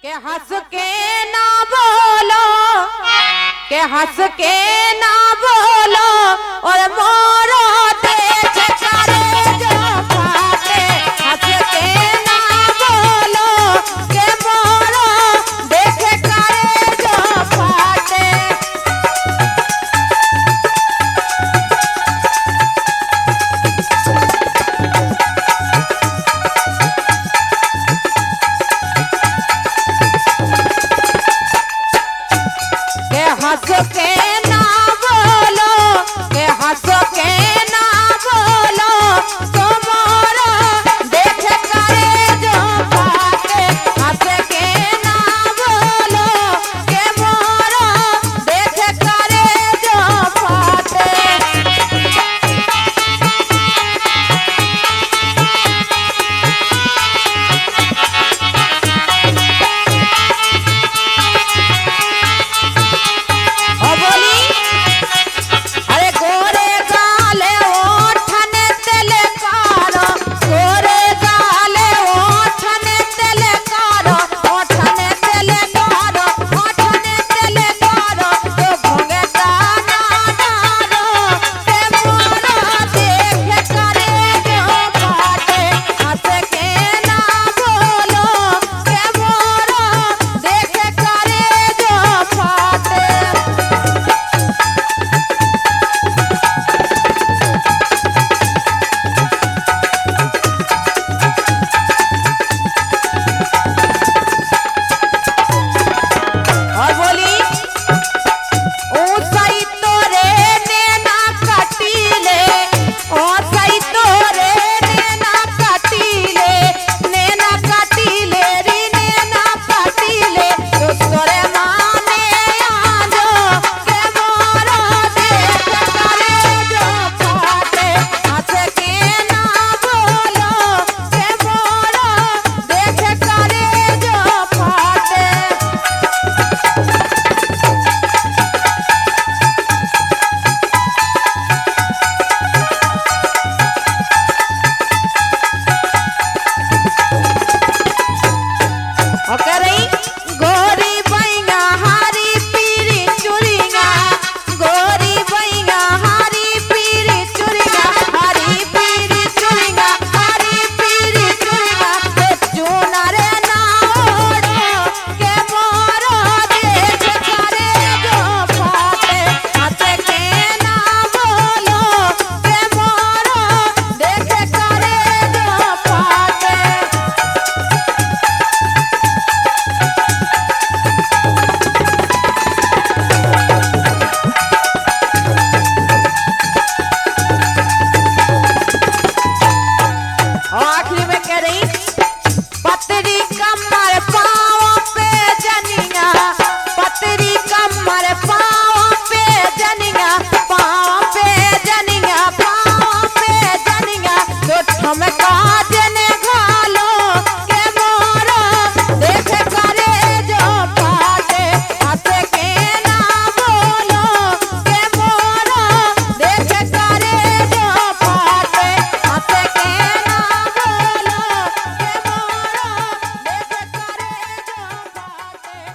के हंस के ना बोलो, के हंस के ना बोलो और मोरो देख करे जो फाटे। हंस के ना बोलो के मोरो देख करे जो फाटे। हंस के ना बोलो, के हंस के ना बोलो तो मोरा देख करे जो फाटे। हंस के ना बोलो के मोरा देख करे जो फाटे।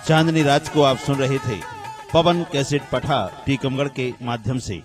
चांदनी रात को आप सुन रहे थे पवन कैसेट पठा टीकमगढ़ के माध्यम से।